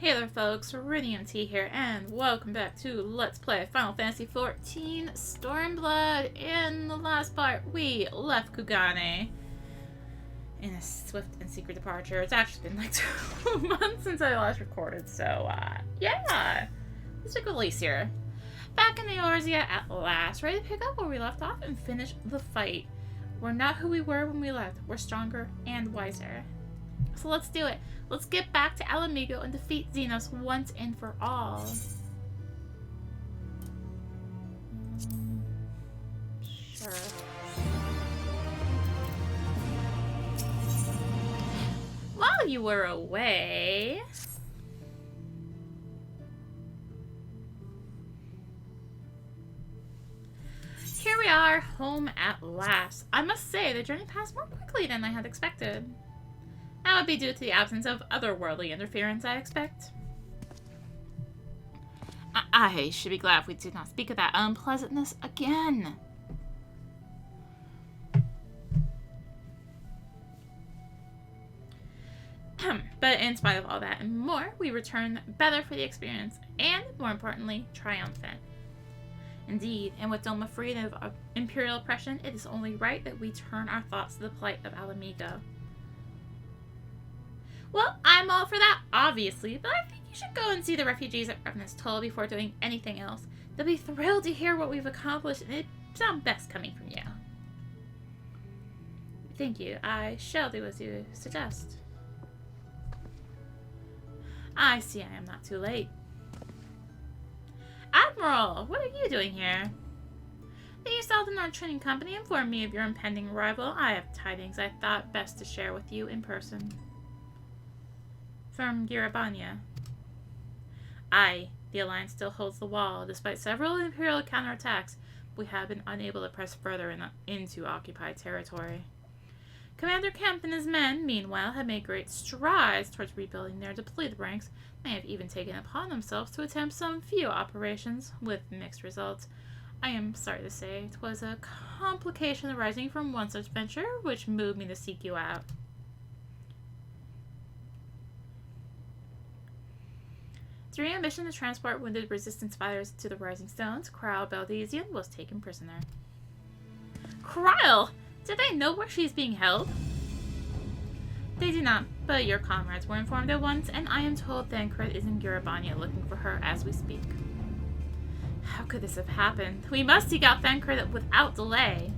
Hey there folks, rinimt here, and welcome back to Let's Play Final Fantasy XIV Stormblood. In the last part, we left Kugane in a swift and secret departure. It's actually been like 2 months since I last recorded, so yeah, let's take a release here. Back in the Eorzea at last, ready to pick up where we left off and finish the fight. We're not who we were when we left, we're stronger and wiser. So let's do it. Let's get back to Ala Mhigo and defeat Xenos once and for all. Sure. While you were away... Here we are, home at last. I must say, the journey passed more quickly than I had expected. That would be due to the absence of otherworldly interference, I expect. I should be glad if we did not speak of that unpleasantness again. But in spite of all that and more, we return better for the experience, and, more importantly, triumphant. Indeed, and with Doma freed of imperial oppression, it is only right that we turn our thoughts to the plight of Ala Mhigo. Well, I'm all for that, obviously, but I think you should go and see the refugees at Revenant's Toll before doing anything else. They'll be thrilled to hear what we've accomplished, and it'd sound best coming from you. Thank you. I shall do as you suggest. I see I am not too late. Admiral, what are you doing here? The East Aldenard Training Company informed me of your impending arrival. I have tidings I thought best to share with you in person. From Girabanya. Aye, the Alliance still holds the wall. Despite several Imperial counterattacks, we have been unable to press further into occupied territory. Commander Kemp and his men, meanwhile, have made great strides towards rebuilding their depleted ranks. They have even taken upon themselves to attempt some few operations, with mixed results. I am sorry to say, it was a complication arising from one such venture which moved me to seek you out. Through your mission to transport wounded resistance fighters to the Rising Stones, Castrum Velodyna was taken prisoner. Kryle! Did they know where she is being held? They do not, but your comrades were informed at once, and I am told Thancred is in Girabanya looking for her as we speak. How could this have happened? We must seek out Thancred without delay.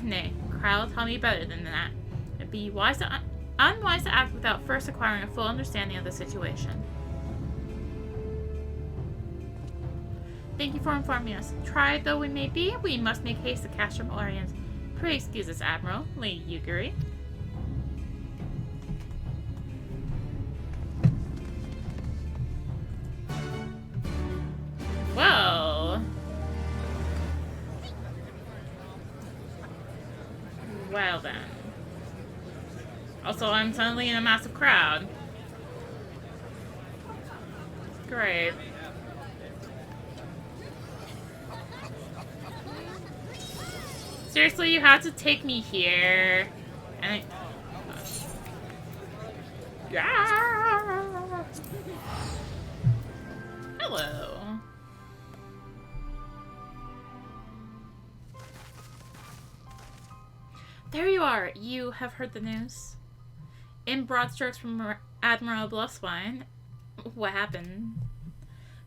Nay, Kryle taught me better than that. It'd be unwise to act without first acquiring a full understanding of the situation. Thank you for informing us. Tried though we may be, we must make haste to Castrum Velodyna. Pray excuse us, Admiral. Lady Yugiri. Well. Well then. Also, I'm suddenly in a massive crowd. Great. Seriously, you had to take me here. And yeah. Hello. There you are. You have heard the news. In broad strokes from Admiral Bluffswine. What happened?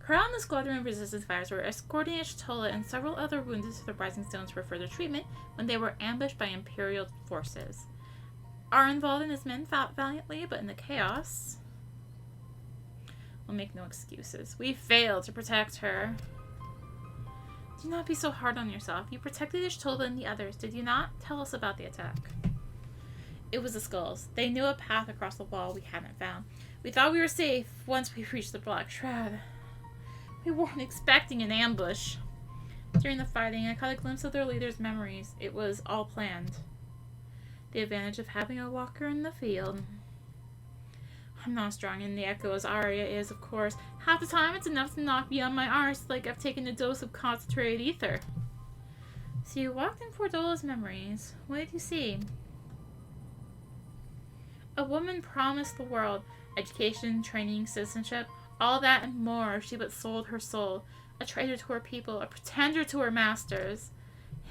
Kryle and the squadron of resistance fighters were escorting Y'shtola and several other wounded to the Rising Stones for further treatment when they were ambushed by Imperial forces. Arenvald and his men fought valiantly, but in the chaos... We'll make no excuses. We failed to protect her. Do not be so hard on yourself. You protected Y'shtola and the others, did you not? Tell us about the attack. It was the skulls. They knew a path across the wall we hadn't found. We thought we were safe once we reached the Black Shroud. We weren't expecting an ambush. During the fighting, I caught a glimpse of their leader's memories. It was all planned. The advantage of having a walker in the field. I'm not as strong in the echo as Arya is, of course. Half the time, it's enough to knock me on my arse like I've taken a dose of concentrated ether. So you walked in Fordola's memories. What did you see? A woman promised the world. Education, training, citizenship, all that and more, she but sold her soul. A traitor to her people, a pretender to her masters.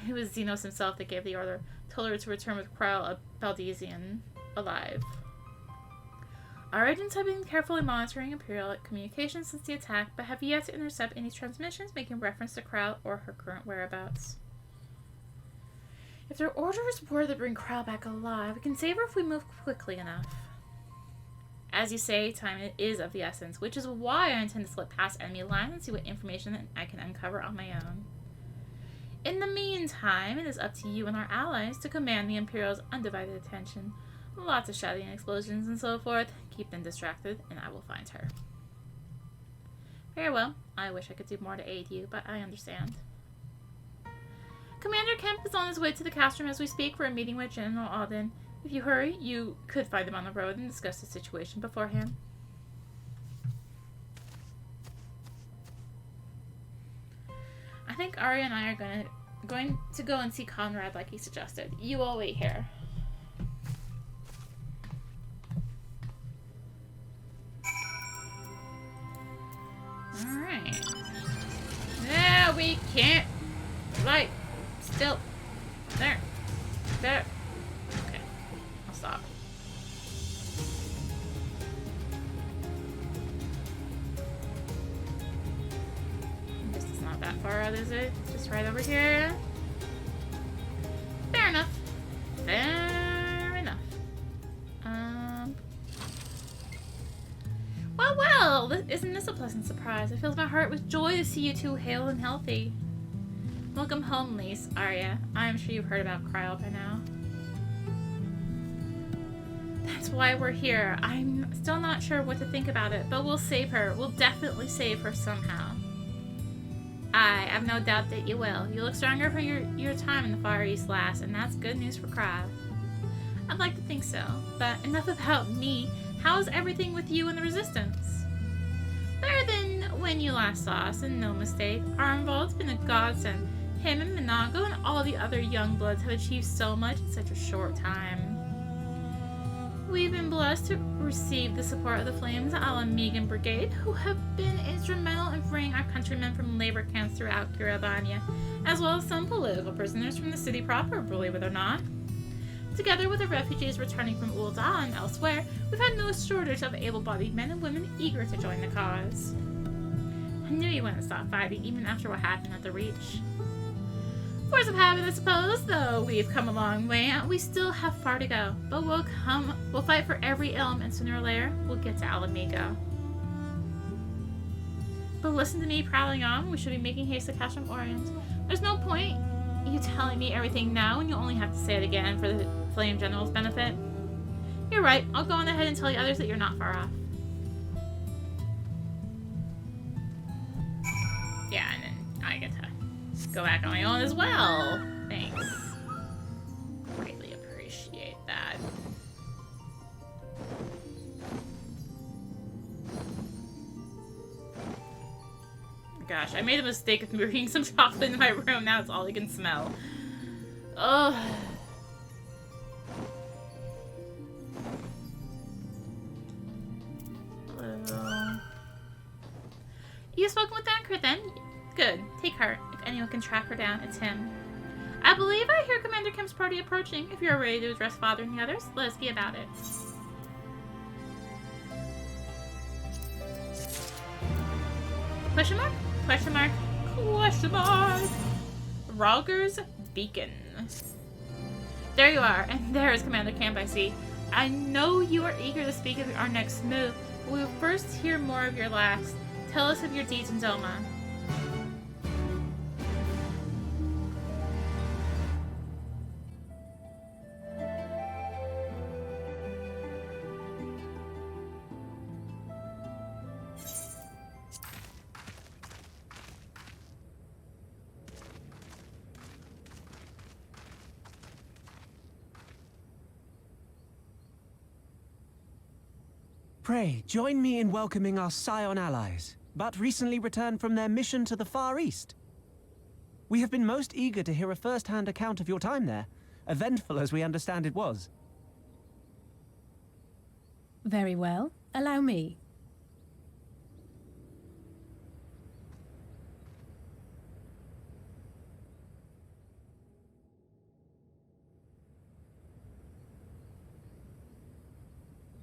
It was Xenos himself that gave the order, told her to return with Krell Baldesion alive. Our agents have been carefully monitoring Imperial communications since the attack, but have yet to intercept any transmissions making reference to Krell or her current whereabouts. If their orders were to bring Krell back alive, we can save her if we move quickly enough. As you say, time is of the essence, which is why I intend to slip past enemy lines and see what information I can uncover on my own. In the meantime, it is up to you and our allies to command the Imperial's undivided attention. Lots of shouting and explosions and so forth. Keep them distracted, and I will find her. Very well. I wish I could do more to aid you, but I understand. Commander Kemp is on his way to the Castrum as we speak for a meeting with General Alden. If you hurry, you could find him on the road and discuss the situation beforehand. I think Arya and I are going to go and see Conrad like he suggested. You all wait here. Alright. Yeah, we can't. Like, still. There. There. Okay. I'll stop. This is not that far out, is it? Just right over here. Fair enough. Fair enough. Well, isn't this a pleasant surprise? It fills my heart with joy to see you two hale and healthy. Welcome home, Lise, Arya. I am sure you've heard about Kryle by now. That's why we're here. I'm still not sure what to think about it, but we'll save her. We'll definitely save her somehow. I have no doubt that you will. You look stronger for your time in the Far East, lass, and that's good news for Kryle. I'd like to think so, but enough about me. How's everything with you and the Resistance? Better than when you last saw us, and no mistake. Armvald's been a godsend. Him and Minago and all the other young bloods have achieved so much in such a short time. We've been blessed to receive the support of the Flames Ala Mhigo Brigade, who have been instrumental in freeing our countrymen from labor camps throughout Kiribania, as well as some political prisoners from the city proper, believe it or not. Together with the refugees returning from Ul'dah and elsewhere, we've had no shortage of able-bodied men and women eager to join the cause. I knew you wouldn't stop fighting, even after what happened at the Reach. Force of habit, I suppose, though we've come a long way, we still have far to go. But we'll fight for every ilm, and sooner or later, we'll get to Ala Mhigo. But listen to me prattling on, we should be making haste to Castrum Orient. There's no point you telling me everything now, and you only have to say it again for the Flame General's benefit. You're right, I'll go on ahead and tell the others that you're not far off. Yeah, and then I get to go back on my own as well. Thanks. Greatly appreciate that. Gosh, I made a mistake of bringing some chocolate in my room. Now it's all I can smell. Ugh. Hello. You've spoken with Anchor then? Good. Take her. If anyone can track her down, it's him. I believe I hear Commander Kemp's party approaching. If you're ready to address Father and the others, let us be about it. Question mark? Question mark? Question mark? Rogger's Beacon. There you are, and there is Commander Kemp, I see. I know you are eager to speak of our next move, but we will first hear more of your last. Tell us of your deeds in Doma. Pray, join me in welcoming our Scion allies, but recently returned from their mission to the Far East. We have been most eager to hear a first-hand account of your time there, eventful as we understand it was. Very well. Allow me.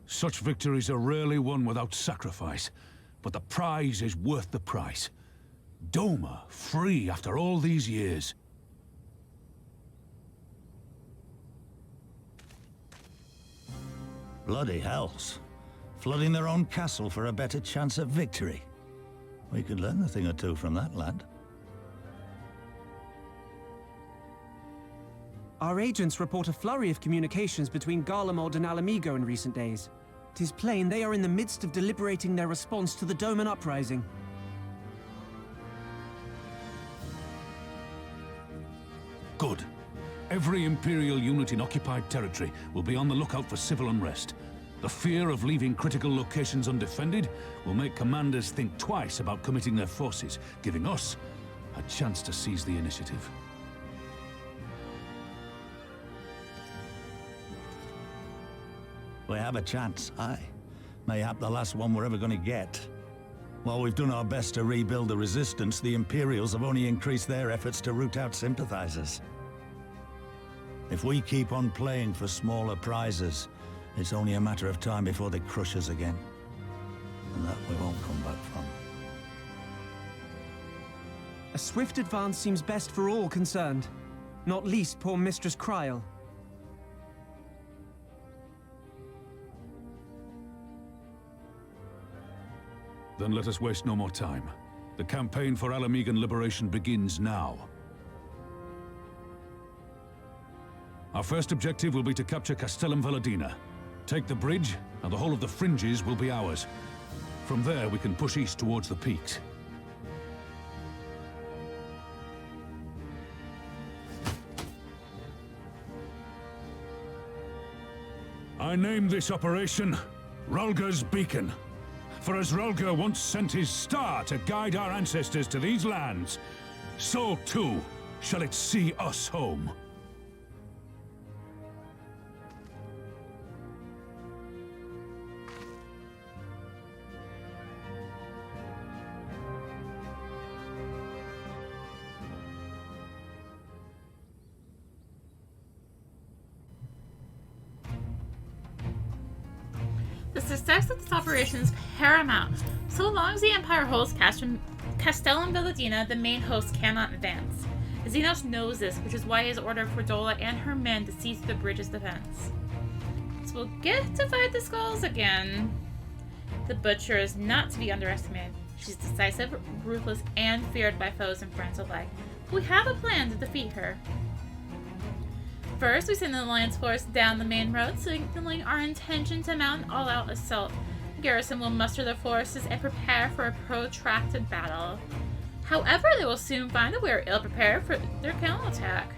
Such victories are rarely won without sacrifice, but the prize is worth the price. Doma, free after all these years. Bloody hells. Flooding their own castle for a better chance of victory. We could learn a thing or two from that lad. Our agents report a flurry of communications between Garlemald and Ala Mhigo in recent days. 'Tis plain they are in the midst of deliberating their response to the Doman uprising. Good. Every Imperial unit in occupied territory will be on the lookout for civil unrest. The fear of leaving critical locations undefended will make commanders think twice about committing their forces, giving us a chance to seize the initiative. We have a chance, aye. Mayhap the last one we're ever gonna get. While we've done our best to rebuild the resistance, the Imperials have only increased their efforts to root out sympathizers. If we keep on playing for smaller prizes, it's only a matter of time before they crush us again. And that we won't come back from. A swift advance seems best for all concerned, not least poor Mistress Kryl. Then let us waste no more time. The campaign for Ala Mhigan liberation begins now. Our first objective will be to capture Castrum Velodyna. Take the bridge, and the whole of the fringes will be ours. From there, we can push east towards the peaks. I name this operation Rhalgr's Beacon. For as Rhalgr once sent his star to guide our ancestors to these lands, so too shall it see us home. The success of this operation is paramount. So long as the Empire holds Castrum Velodyna, the main host cannot advance. Xenos knows this, which is why he has ordered Fordola and her men to seize the bridge's defense. So we'll get to fight the skulls again. The Butcher is not to be underestimated. She's decisive, ruthless, and feared by foes and friends alike. We have a plan to defeat her. First, we send the Alliance force down the main road, signaling our intention to mount an all-out assault. The garrison will muster their forces and prepare for a protracted battle. However, they will soon find that we are ill-prepared for their counterattack.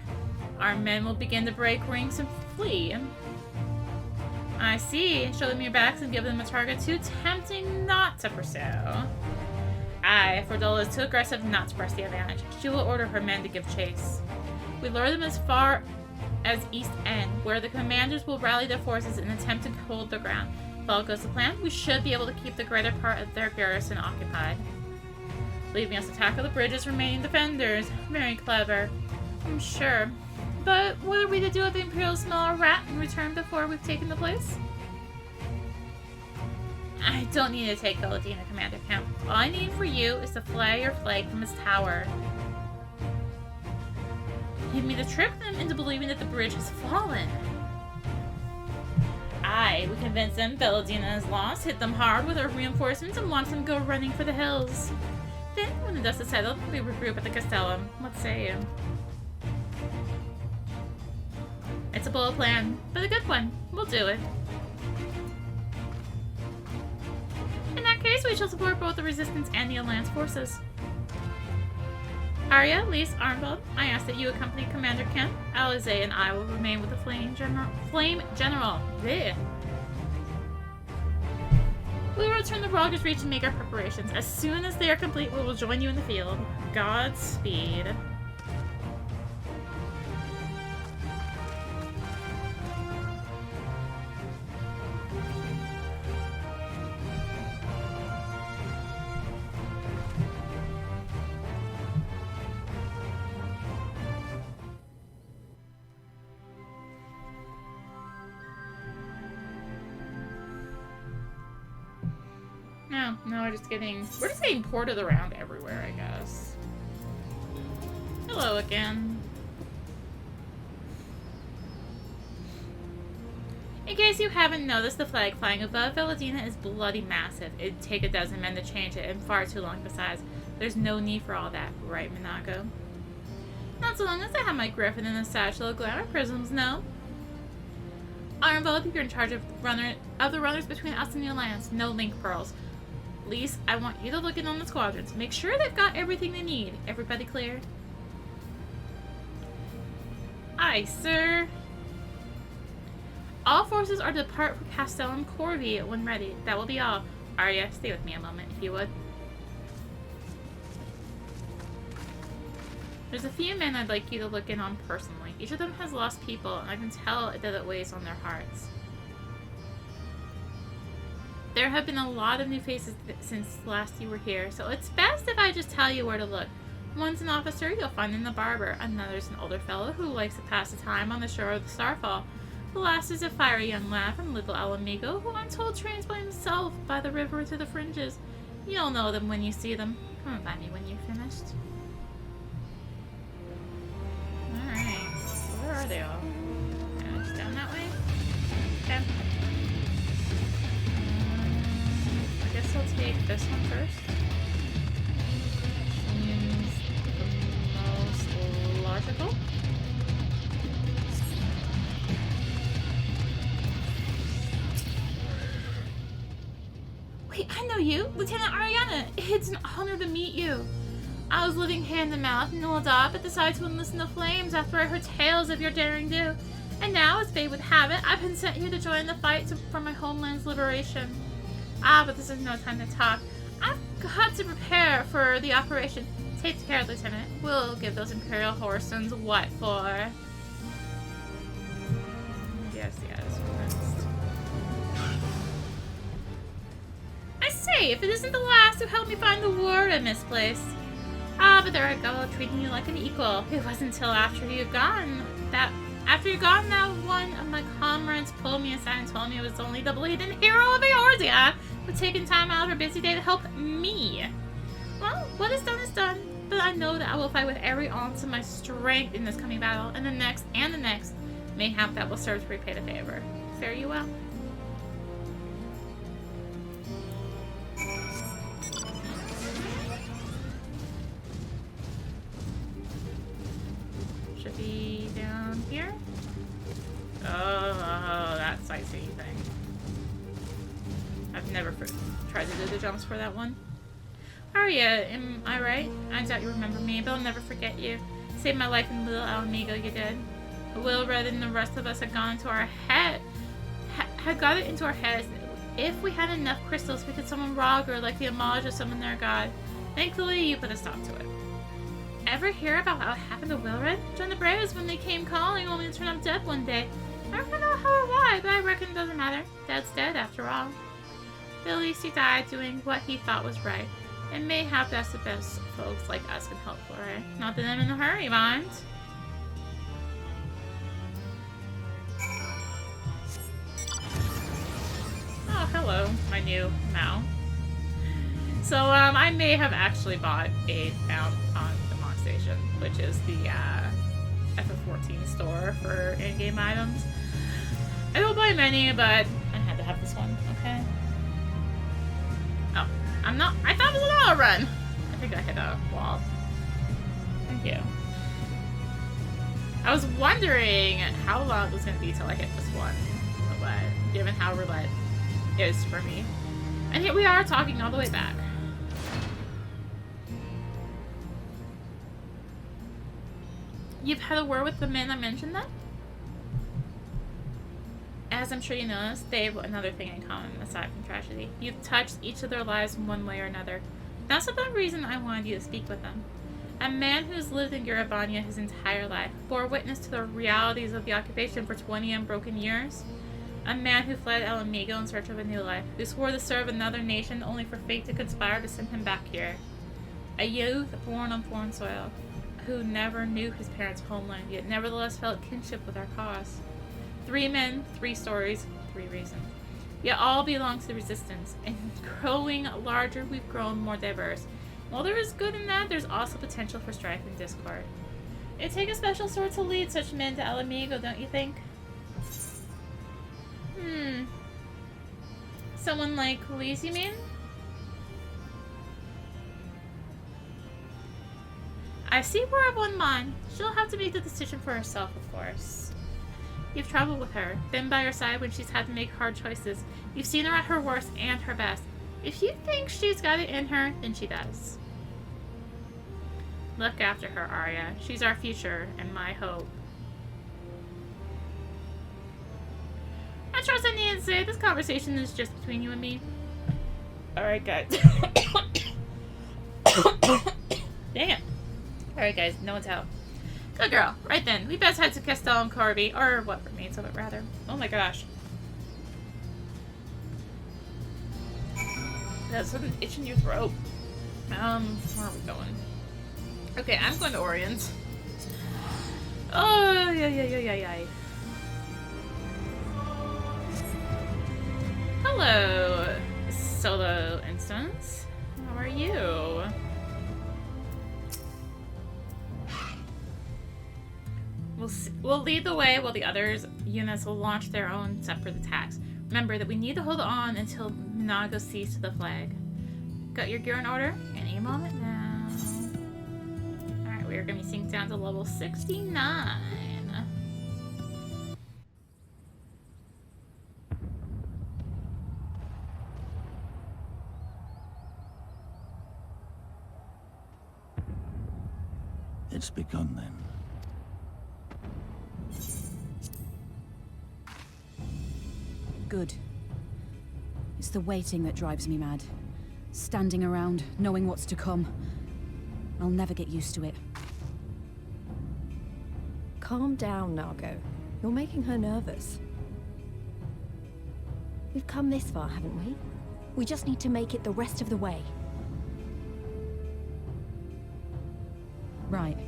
Our men will begin to break ranks and flee. I see. Show them your backs and give them a target too tempting not to pursue. Aye, Fordola is too aggressive not to press the advantage. She will order her men to give chase. We lure them as far as East End, where the commanders will rally their forces in an attempt to hold the ground. If all goes to plan, we should be able to keep the greater part of their garrison occupied, leaving us to tackle the bridge's remaining defenders. Very clever, I'm sure. But what are we to do if the Imperials smell a rat and return before we've taken the place? I don't need to take Velodyna commander camp. All I need for you is to fly your flag from this tower. You need me to trick them into believing that the bridge has fallen. Aye, we convince them Velodyna is lost, hit them hard with our reinforcements, and watch them go running for the hills. Then, when the dust is settled, we regroup at the Castellum. What say you? It's a bold plan, but a good one. We'll do it. In that case, we shall support both the Resistance and the Alliance forces. Arya, Lise, Arnvald, I ask that you accompany Commander Kent. Alize and I will remain with the Flame General. Blech. We will return to Rhalgr's Reach and make our preparations. As soon as they are complete, we will join you in the field. Godspeed. No, we're just getting ported around everywhere, I guess. Hello again. In case you haven't noticed, the flag flying above Velodyna is bloody massive. It'd take a dozen men to change it, and far too long besides. There's no need for all that, right, Minago? Not so long as I have my griffin and a satchel of glamour prisms, no. Ironvolt, you're in charge of the runners between us and your lands. No link pearls. Lise, I want you to look in on the squadrons. Make sure they've got everything they need. Everybody clear? Aye, sir. All forces are to depart for Castrum Velodyna when ready. That will be all. Arya, stay with me a moment, if you would. There's a few men I'd like you to look in on personally. Each of them has lost people, and I can tell that it weighs on their hearts. There have been a lot of new faces since last you were here, so it's best if I just tell you where to look. One's an officer you'll find in the barber. Another's an older fellow who likes to pass the time on the shore of the Starfall. The last is a fiery young lad from little Ala Mhigo, who I'm told trains by himself by the river to the fringes. You'll know them when you see them. Come and find me when you've finished. Alright, so where are they all? Just down that way? Okay. I guess I'll take this one first. Seems the most logical. Wait, I know you! Lieutenant Ariana! It's an honor to meet you! I was living hand-to-mouth in Uladab, but decided to enlist in the flames after I heard tales of your daring do. And now, as fate would have it, I've been sent here to join the fight for my homeland's liberation. Ah, but this is no time to talk. I've got to prepare for the operation. Take care, Lieutenant. We'll give those Imperial Horsons what for. Yes. Next. I say, if it isn't the last who helped me find the word I misplaced. Ah, but there I go, treating you like an equal. It wasn't until after you're gone that one of my comrades pulled me aside and told me it was only the bleeding hero of Eorzea who'd taken time out of her busy day to help me. Well, what is done, but I know that I will fight with every ounce of my strength in this coming battle, and the next, mayhap that will serve to repay the favor. Fare you well. Should be down here. Oh, that sightseeing thing. I've never tried to do the jumps for that one. Arya, am I right? I doubt you remember me, but I'll never forget you. Saved my life in little Ala Mhigo, you did. Wilred and the rest of us had gone into our head. Had got it into our heads. If we had enough crystals, we could summon Roger like the homage of summon their god. Thankfully, you put a stop to it. Ever hear about what happened to Wilred? Joined the Braves when they came calling, only to turn up dead one day. I don't know how or why, but I reckon it doesn't matter. Dead's dead, after all. At least he died doing what he thought was right. And mayhap that's the best folks like us can help for it. Not that I'm in a hurry, mind. Oh, hello, my new mount. So, I may have actually bought a mount on the Mont Station, which is the, FF14 store for in-game items. I don't buy many, but I had to have this one, okay? Oh, I thought it was an auto run! I think I hit a wall. Thank you. I was wondering how long it was going to be till I hit this one, but given how roulette is for me. And here we are talking all the way back. You've had a word with the men I mentioned then? As I'm sure you noticed, they have another thing in common aside from tragedy. You've touched each of their lives in one way or another. That's the reason I wanted you to speak with them. A man who's lived in Garabania his entire life, bore witness to the realities of the occupation for 20 unbroken years. A man who fled Ala Mhigo in search of a new life, who swore to serve another nation only for fate to conspire to send him back here. A youth born on foreign soil, who never knew his parents' homeland, yet nevertheless felt kinship with our cause. 3 men, 3 stories, 3 reasons. We all belong to the Resistance, and growing larger, we've grown more diverse. While there is good in that, there's also potential for strife and discord. It'd take a special sort to lead such men to Ala Mhigo, don't you think? Someone like Lise, you mean? I see we're of one mind. She'll have to make the decision for herself, of course. You've traveled with her, been by her side when she's had to make hard choices. You've seen her at her worst and her best. If you think she's got it in her, then she does. Look after her, Arya. She's our future and my hope. I trust I need to say this conversation is just between you and me. Alright, guys. Dang it. Alright, guys. No one's out. Good girl. Right then. We best head to Castrum Velodyna, or what remains of it, rather. Oh my gosh. That's something itch in your throat. Where are we going? Okay, I'm going to Orient. Oh, yeah. Hello, Solo Instance. How are you? We'll lead the way while the others units will launch their own separate attacks. Remember that we need to hold on until Mhigo sees to the flag. Got your gear in order? Any moment now. Alright, we are going to be synced down to level 69. It's begun then. Good. It's the waiting that drives me mad. Standing around, knowing what's to come. I'll never get used to it. Calm down, Mhigo. You're making her nervous. We've come this far, haven't we? We just need to make it the rest of the way. Right.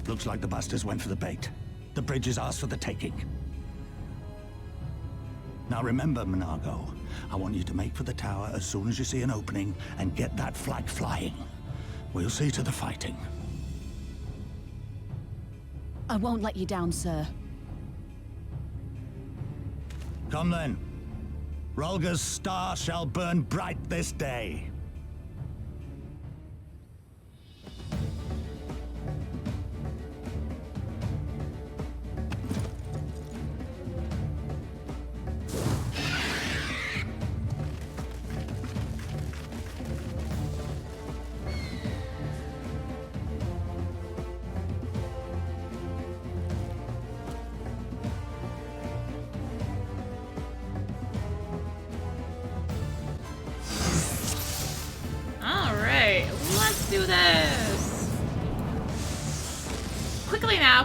Looks like the bastards went for the bait. The bridge is ours for the taking. Now remember, Mhigo, I want you to make for the tower as soon as you see an opening and get that flag flying. We'll see to the fighting. I won't let you down, sir. Come then. Rolga's star shall burn bright this day.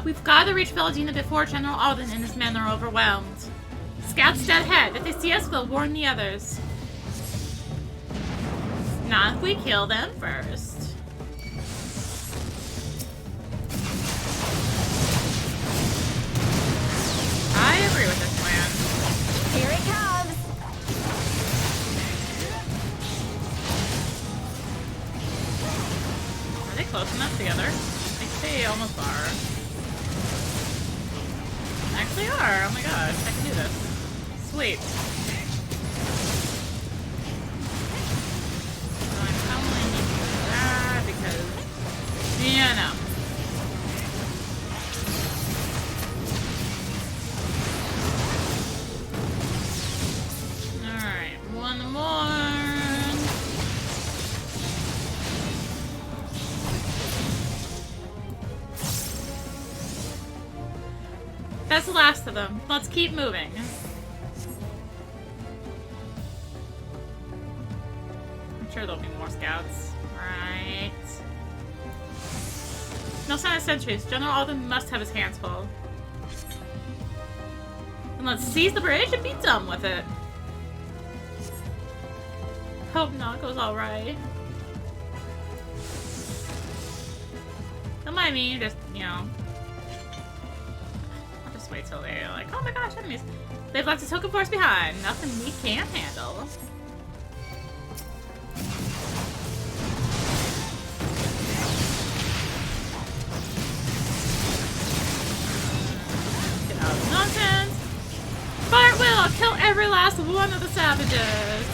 We've got to reach Velodyna before General Alden and his men are overwhelmed. Scouts dead ahead. If they see us, they'll warn the others. Not if we kill them first. I agree with this plan. Here it comes! Are they close enough together? I think they almost are. Actually are. Oh my gosh, I can do this. Sweet. So I'm telling you that because, you know. Alright, one more. That's the last of them. Let's keep moving. I'm sure there'll be more scouts. Right. No sign of sentries. General Alden must have his hands full. And let's seize the bridge and be done with it. Hope Nago's alright. Don't mind me, just, you know. I'll just wait till they're like, oh my gosh, enemies. They've left a token force behind. Nothing we can't handle. Get out of nonsense. Fire at will! Kill every last one of the savages!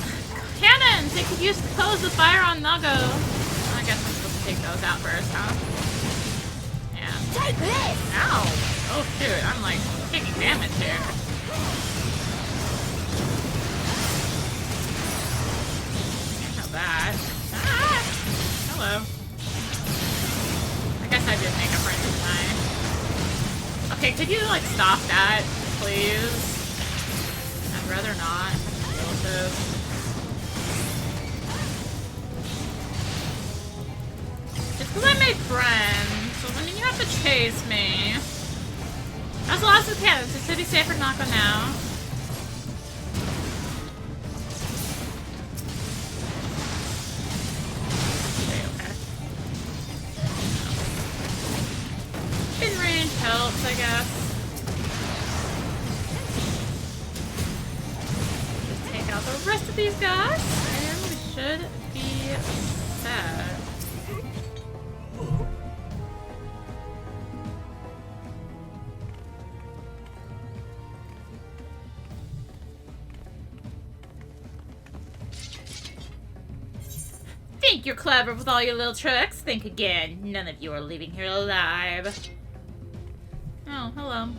Cannons! They could use to close the fire on Nago. I guess I'm supposed to take those out first, huh? Yeah. Take this! Ow! Oh shoot, I'm like taking damage here. Can't have that. Ah! Hello. I guess I did make a friend tonight. Okay, could you like stop that, please? I'd rather not deal with this. Just because I made friends, so I mean you have to chase me. That's the last of the cannons. It should be safe for Nako now. Okay. Mid-range helps, I guess. Just take out the rest of these guys, and we should be set. Think you're clever with all your little tricks? Think again. None of you are leaving here alive. Oh, hello.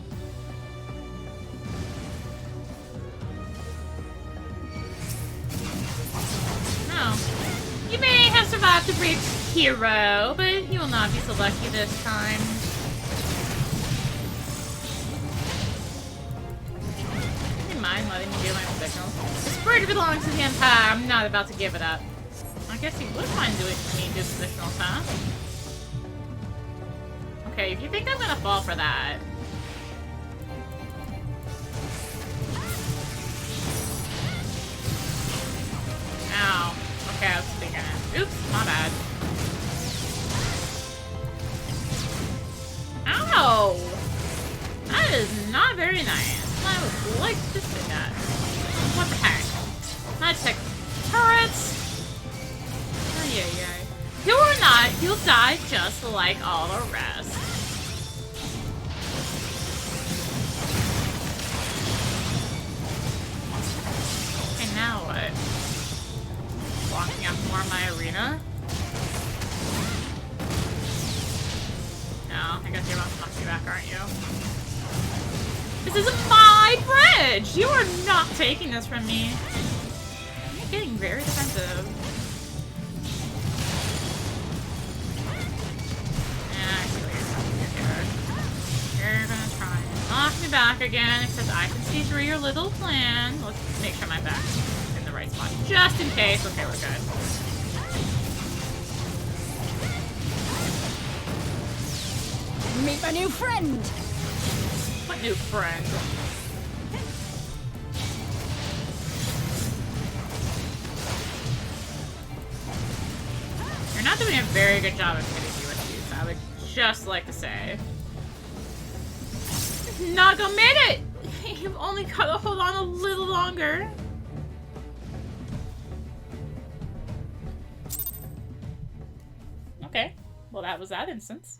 Oh. You may have survived to reach hero, but you will not be so lucky this time. Do you mind letting me do my own signals? This bridge belongs to the Empire. I'm not about to give it up. I guess he would mind doing me dispositional, huh? Okay, if you think I'm gonna fall for that. Ow. Okay, I was thinking it. Oops, my bad. Ow! That is not very nice. I would like to say that. What the heck? I check turrets. Yeah. You or not, you'll die just like all the rest. Okay, now what? Walking out more of my arena? No, I guess you're about to knock me back, aren't you? This is my bridge! You are not taking this from me. You're getting very defensive. You're gonna try and knock me back again, except I can see through your little plan. Let's make sure my back's in the right spot, just in case. Okay, we're good. Meet my new friend! What new friend? You're not doing a very good job of hitting me with these, I would just like to say. Nago made it! You've only got to hold on a little longer. Okay, well that was that instance.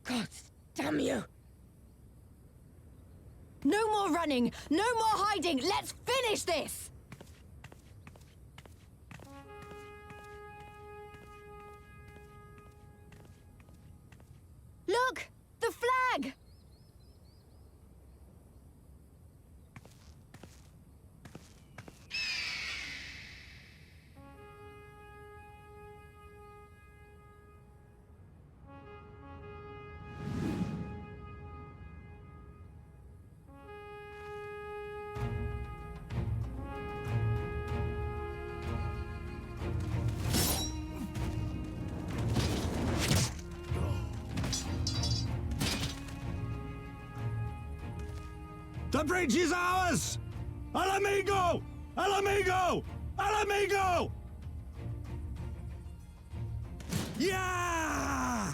God damn you! No more running! No more hiding! Let's finish this! Look! The flag! The bridge is ours! Ala Mhigo! Ala Mhigo! Ala Mhigo! Yeah!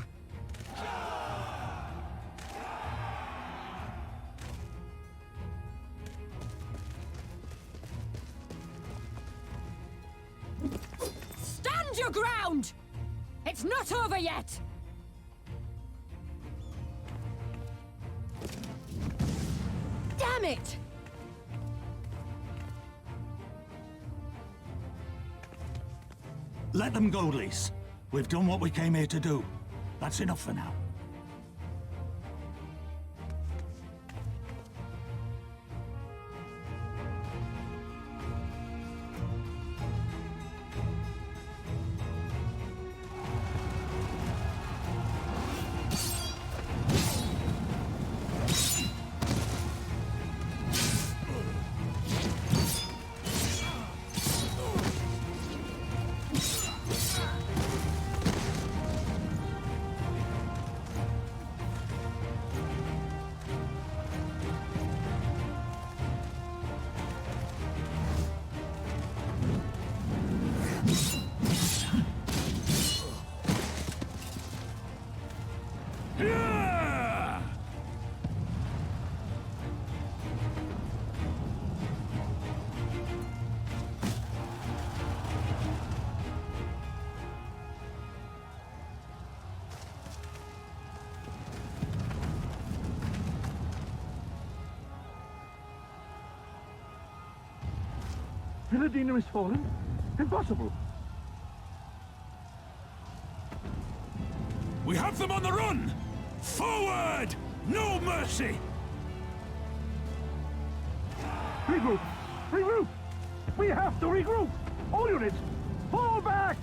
Stand your ground! It's not over yet! Damn it! Let them go, Lise. We've done what we came here to do. That's enough for now. Velodyna is fallen? Impossible! We have them on the run! Forward! No mercy! Regroup! Regroup! We have to regroup! All units, fall back!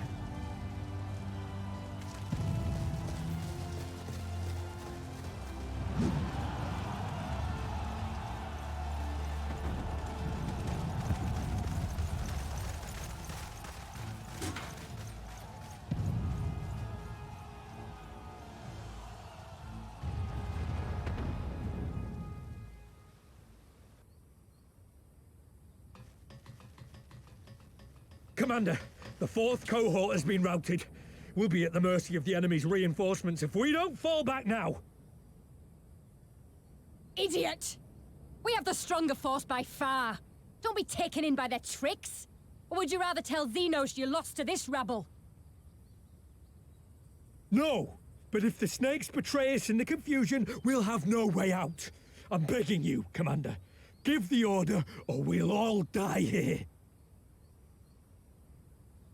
Commander, the 4th cohort has been routed. We'll be at the mercy of the enemy's reinforcements if we don't fall back now. Idiot! We have the stronger force by far. Don't be taken in by their tricks. Or would you rather tell Xenos you lost to this rabble? No, but if the snakes betray us in the confusion, we'll have no way out. I'm begging you, Commander. Give the order, or we'll all die here.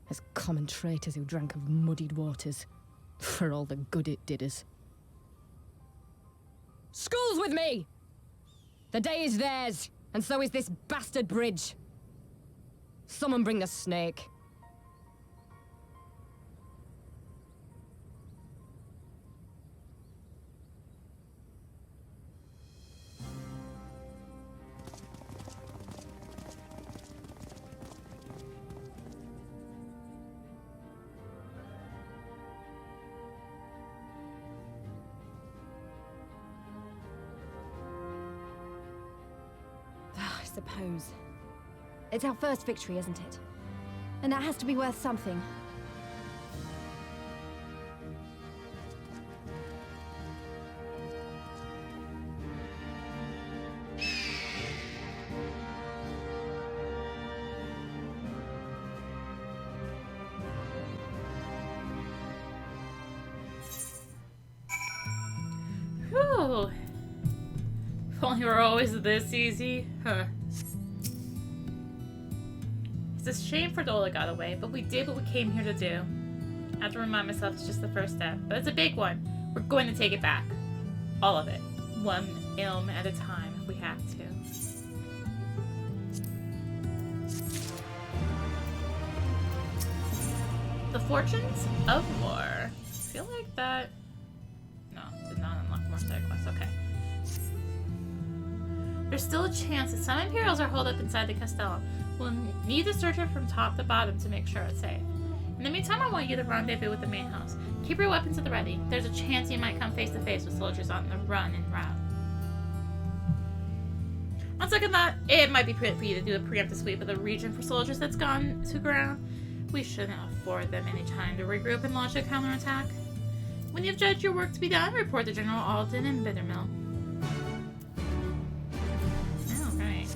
As common traitors who drank of muddied waters. For all the good it did us. School's with me! The day is theirs, and so is this bastard bridge. Someone bring the snake. I suppose. It's our first victory, isn't it? And that has to be worth something. Whew. If only were always this easy. Huh. It's a shame Fredola got away, but we did what we came here to do. I have to remind myself it's just the first step, but it's a big one. We're going to take it back. All of it. One ilm at a time if we have to. The Fortunes of War. I feel like that... No, did not unlock more side quests. Okay. There's still a chance that some Imperials are holed up inside the Castellum. We'll need to search it from top to bottom to make sure it's safe. In the meantime, I want you to rendezvous with the main house. Keep your weapons at the ready. There's a chance you might come face to face with soldiers on the run en route. On second thought, it might be prudent for you to do a preemptive sweep of the region for soldiers that's gone to ground. We shouldn't afford them any time to regroup and launch a counterattack. When you've judged your work to be done, report to General Alden in Bittermill. Alright.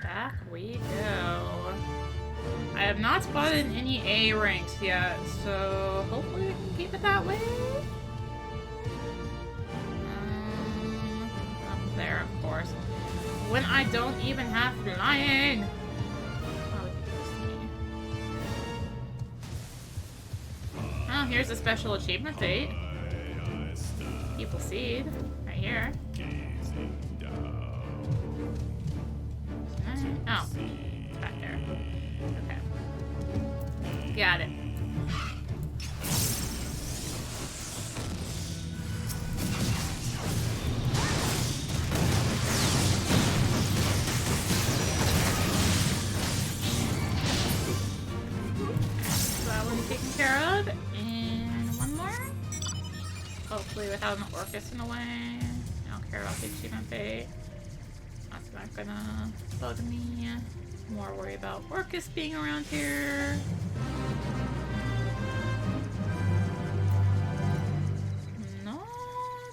Back we go. I have not spotted any A ranks yet, so hopefully we can keep it that way. Up there, of course. When I don't even have flying! Oh, here's a special achievement date. People seed. Right here. Oh. Back there. Okay. Got it. So that one's taken care of. And one more. Hopefully without an Orcus in the way. I don't care about the achievement bait. That's not gonna bug me. More worry about Orcus being around here. Not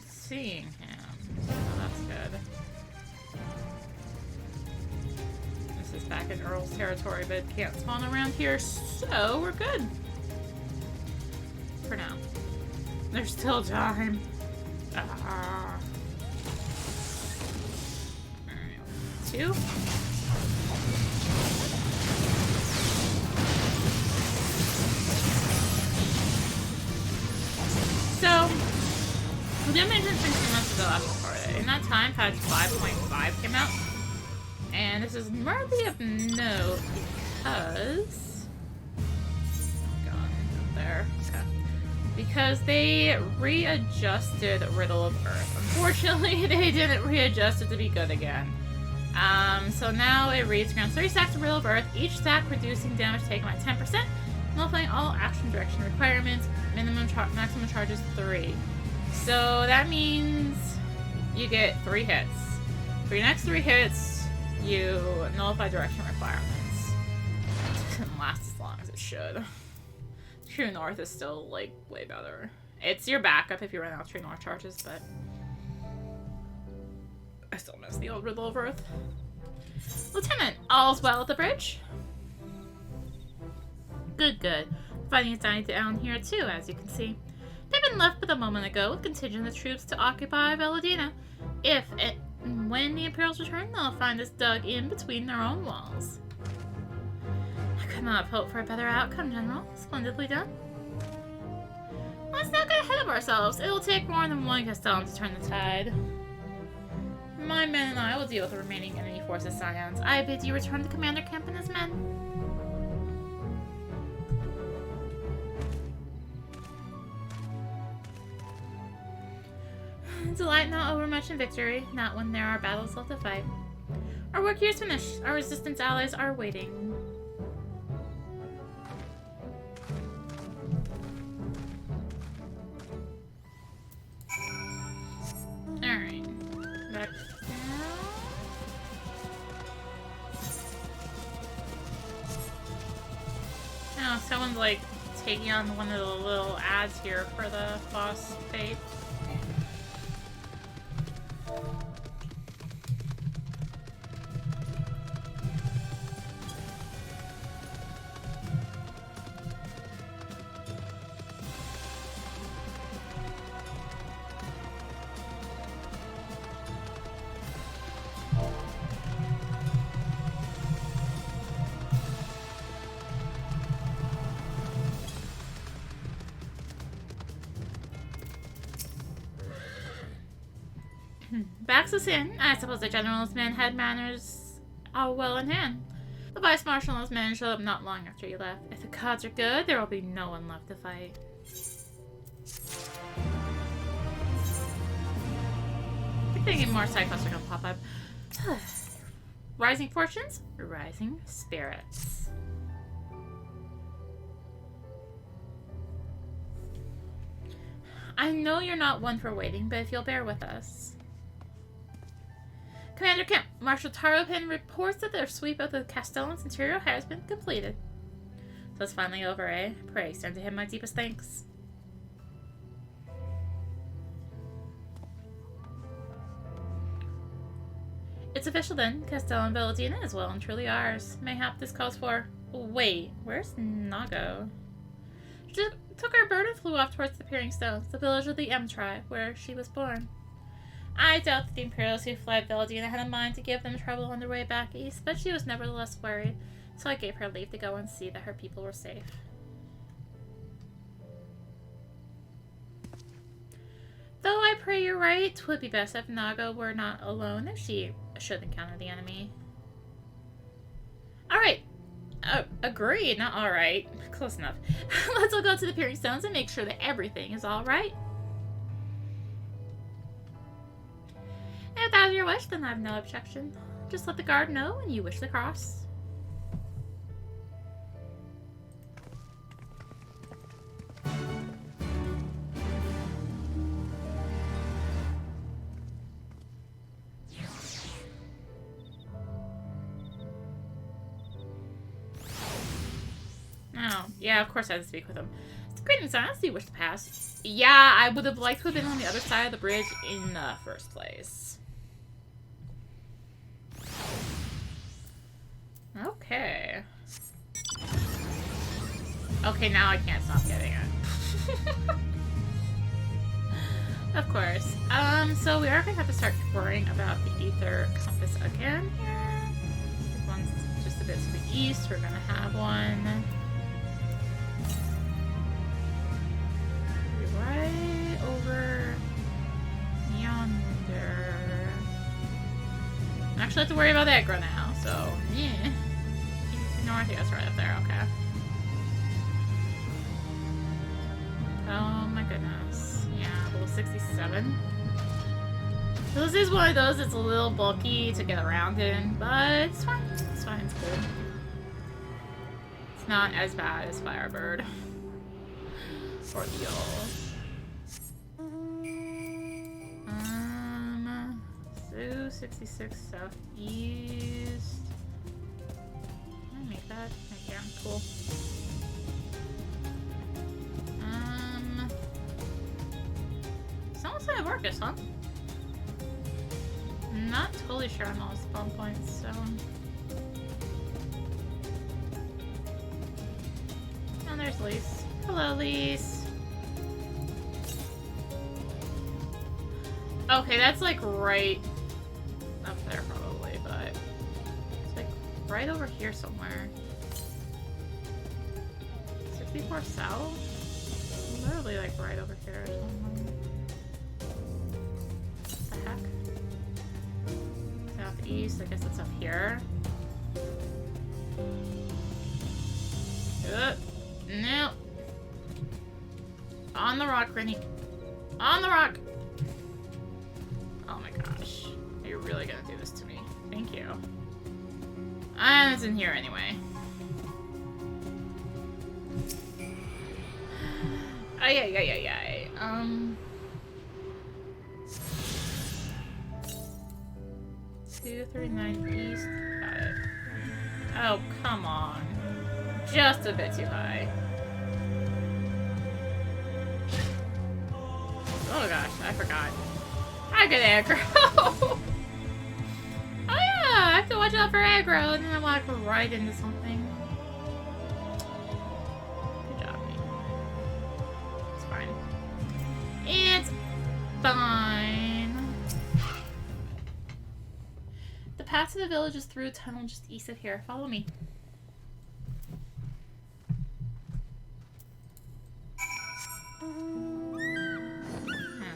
seeing him. So that's good. This is back in Earl's territory, but can't spawn around here, so we're good. For now. There's still time. Alright. 2. So, the mentioned 6 months ago last recorded. In that time, patch 5.5 came out. And this is worthy of note because... Gone up there. Okay. Because they readjusted Riddle of Earth. Unfortunately, they didn't readjust it to be good again. So now it reads grants 30 stacks of Riddle of Earth, each stack reducing damage taken by 10%, nullifying all action direction requirements, maximum charge is 3. So that means you get 3 hits. For your next 3 hits, you nullify direction requirements. It doesn't last as long as it should. True North is still, like, way better. It's your backup if you run out of True North charges, but I still miss the old Riddle of Earth. Lieutenant, all's well at the bridge? Good, good. Fighting is dying down here too, as you can see. They've been left but a moment ago with contingent of troops to occupy Velodyna. If and when the Imperials return, they'll find us dug in between their own walls. I could not have hoped for a better outcome, General. Splendidly done. Let's not get ahead of ourselves. It'll take more than one Castellan to turn the tide. My men and I will deal with the remaining enemy forces, Scions. I bid you return to Commander Kemp and his men. Delight not overmuch in victory, not when there are battles left to fight. Our work here is finished. Our resistance allies are waiting. Alright. Back down. Oh, someone's like taking on one of the little ads here for the boss fate. Backs us in. I suppose the general's men had manners all well in hand. The vice marshal and his men showed up not long after you left. If the gods are good, there will be no one left to fight. I'm thinking more side quests are gonna pop up. Rising fortunes, rising spirits. I know you're not one for waiting, but if you'll bear with us. Commander Kemp, Marshal Taropin reports that their sweep of the Castellan's interior has been completed. So it's finally over, eh? Pray send to him my deepest thanks. It's official then. Castrum Velodyna is well and truly ours. Mayhap this calls for... Wait, where's Nago? She took her bird and flew off towards the Peering Stones, the village of the M tribe, where she was born. I doubt that the Imperials who fled Velodyna had a mind to give them trouble on their way back east, but she was nevertheless worried, so I gave her leave to go and see that her people were safe. Though I pray you're right, 'twould be best if Naga were not alone if she should encounter the enemy. Alright. Agreed, not alright. Close enough. Let's all go to the Peering Stones and make sure that everything is alright. If that's your wish, then I have no objection. Just let the guard know when you wish to cross. Oh, yeah, of course I had to speak with him. It's great and silence. Do you wish to pass? Yeah, I would have liked to have been on the other side of the bridge in the first place. Okay. Okay, now I can't stop getting it. Of course. So we are gonna have to start worrying about the ether compass again here. This one's just a bit to the east. We're gonna have one right over yonder. I actually have to worry about aggro now, so yeah. North, yes, right up there, okay. Oh my goodness. Yeah, level 67. So this is one of those that's a little bulky to get around in, but it's fine. It's fine, it's good. It's not as bad as Firebird. Or Eel. 66 southeast. Can I make that? I can. Cool. Someone said Marcus, huh? Not totally sure on all the spawn points, so. Oh, there's Lise. Hello, Lise. Okay, that's like right up there probably, but it's like right over here somewhere. 64 south? Literally like right over here or something. What the heck? Southeast, I guess it's up here. Nope. On the rock, Rennie. On the rock! Oh my gosh. Are you really gonna do this to me? Thank you. And it's in here anyway. Ay. 239 east. Got it. Oh, come on. Just a bit too high. Oh gosh, I forgot. I get aggro. Oh yeah, I have to watch out for aggro, and then I walk right into something. Good job, me. It's fine. It's fine. The path to the village is through a tunnel just east of here. Follow me.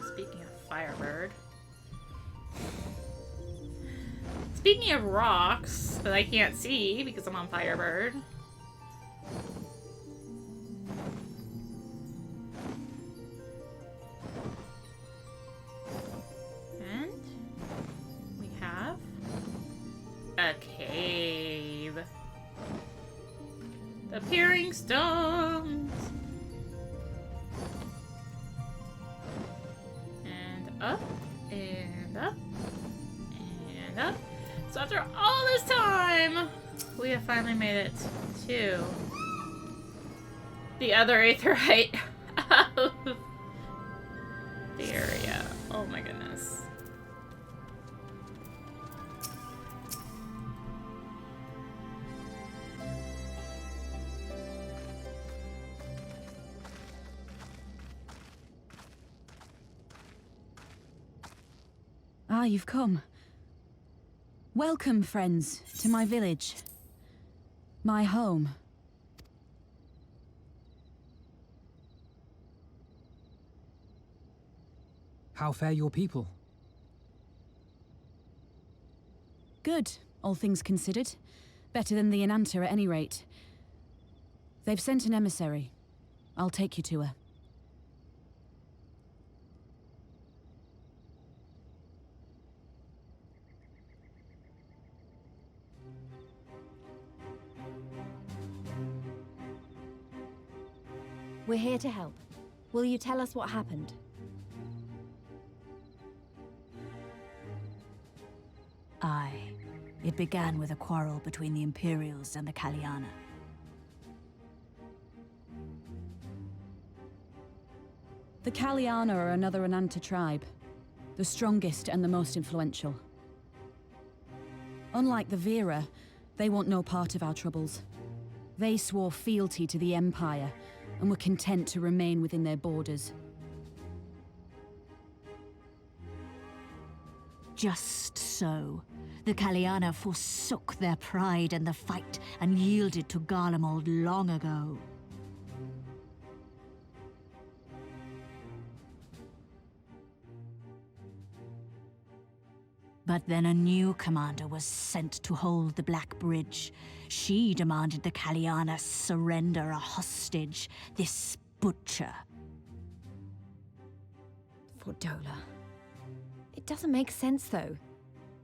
Speaking of Firebird. Speaking of rocks that I can't see because I'm on Firebird. And we have a cave. The Peering Stones. And up, and up, find out. So after all this time, we have finally made it to the other aetheryte of the area. Oh my goodness. Ah, you've come. Welcome, friends, to my village. My home. How fare your people? Good, all things considered. Better than the Enanta at any rate. They've sent an emissary. I'll take you to her. We're here to help. Will you tell us what happened? Aye. It began with a quarrel between the Imperials and the Kaliana. The Kaliana are another Enanta tribe. The strongest and the most influential. Unlike the Vera, they want no part of our troubles. They swore fealty to the Empire, and were content to remain within their borders. Just so. The Kaliana forsook their pride in the fight and yielded to Garlemald long ago. But then a new commander was sent to hold the Black Bridge. She demanded the Kaliana surrender a hostage, this butcher. Fordola. It doesn't make sense, though.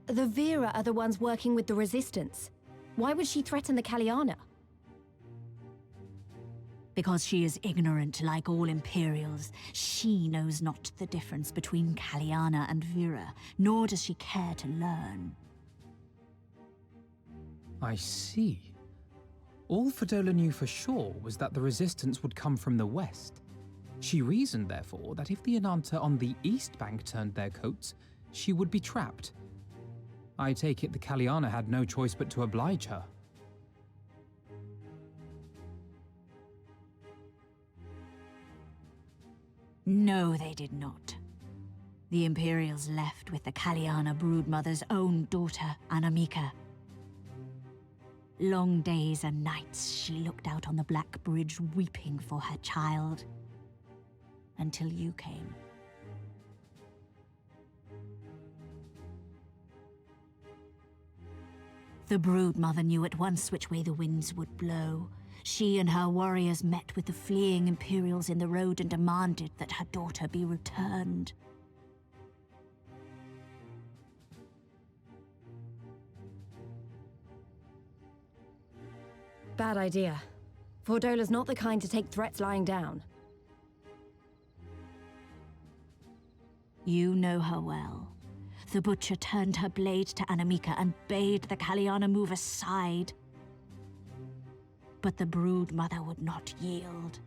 The Vera are the ones working with the Resistance. Why would she threaten the Kaliana? Because she is ignorant like all Imperials. She knows not the difference between Kaliana and Vera, nor does she care to learn. I see. All Fordola knew for sure was that the resistance would come from the west. She reasoned, therefore, that if the Enanta on the east bank turned their coats, she would be trapped. I take it the Kaliana had no choice but to oblige her. No, they did not. The Imperials left with the Kaliana broodmother's own daughter, Ala Mhigo. Long days and nights she looked out on the Black Bridge weeping for her child. Until you came. The broodmother knew at once which way the winds would blow. She and her warriors met with the fleeing Imperials in the road and demanded that her daughter be returned. Bad idea. Fordola's not the kind to take threats lying down. You know her well. The butcher turned her blade to Ala Mhigo and bade the Kaliana move aside. But the broodmother would not yield.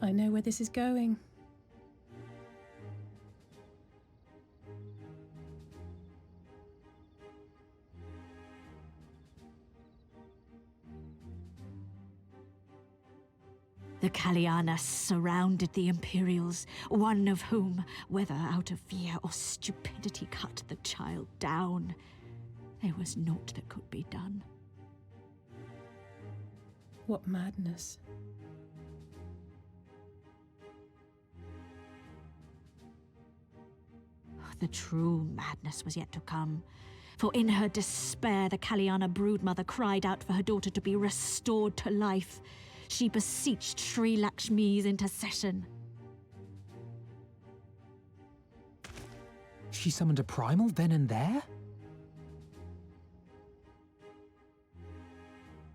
I know where this is going. The Kaliana surrounded the Imperials, one of whom, whether out of fear or stupidity, cut the child down. There was naught that could be done. What madness. The true madness was yet to come. For in her despair, the Kaliana broodmother cried out for her daughter to be restored to life. She beseeched Sri Lakshmi's intercession. She summoned a primal then and there?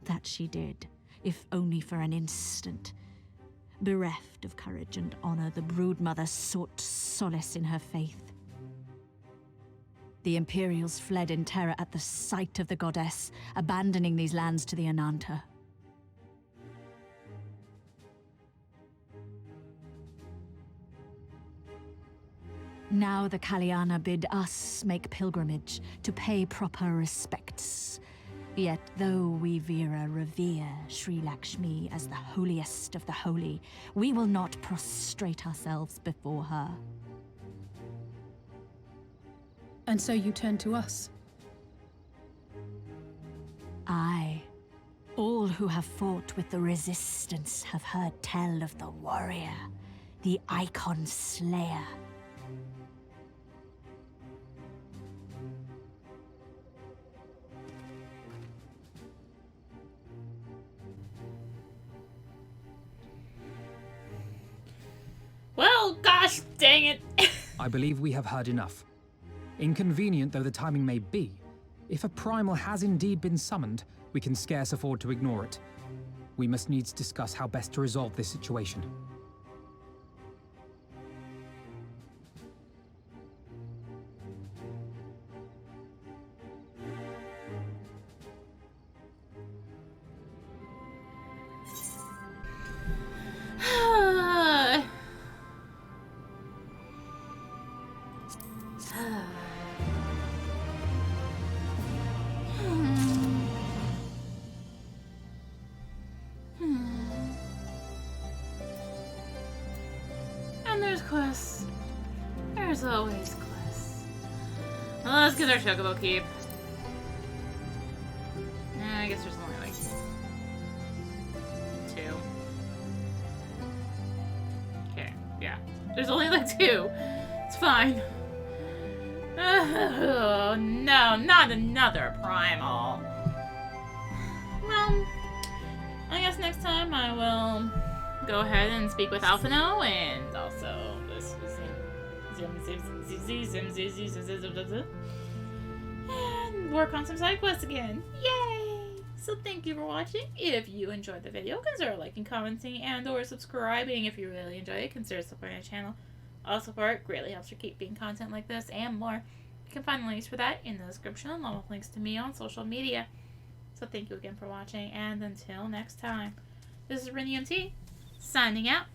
That she did, if only for an instant. Bereft of courage and honor, the broodmother sought solace in her faith. The Imperials fled in terror at the sight of the goddess, abandoning these lands to the Ananta. Now the Kaliana bid us make pilgrimage to pay proper respects. Yet though we Vera revere Sri Lakshmi as the holiest of the holy, we will not prostrate ourselves before her. And so you turn to us? Aye. All who have fought with the Resistance have heard tell of the warrior, the Icon Slayer. Well, gosh dang it. I believe we have heard enough. Inconvenient though the timing may be, if a primal has indeed been summoned, we can scarce afford to ignore it. We must needs discuss how best to resolve this situation. And there's quests. There's always quests. Well, let's get our chocobo keep. I guess there's only like 2. Okay, yeah. There's only like 2. It's fine. Oh, no, not another primal. Well, I guess next time I will go ahead and speak with Alphino and also this and work on some side quests again. Yay! So thank you for watching. If you enjoyed the video, consider liking, commenting, and or subscribing. If you really enjoy it, consider supporting the channel. All support greatly helps for keeping content like this and more. You can find the links for that in the description along with links to me on social media. So thank you again for watching, and until next time, this is rinimt signing out.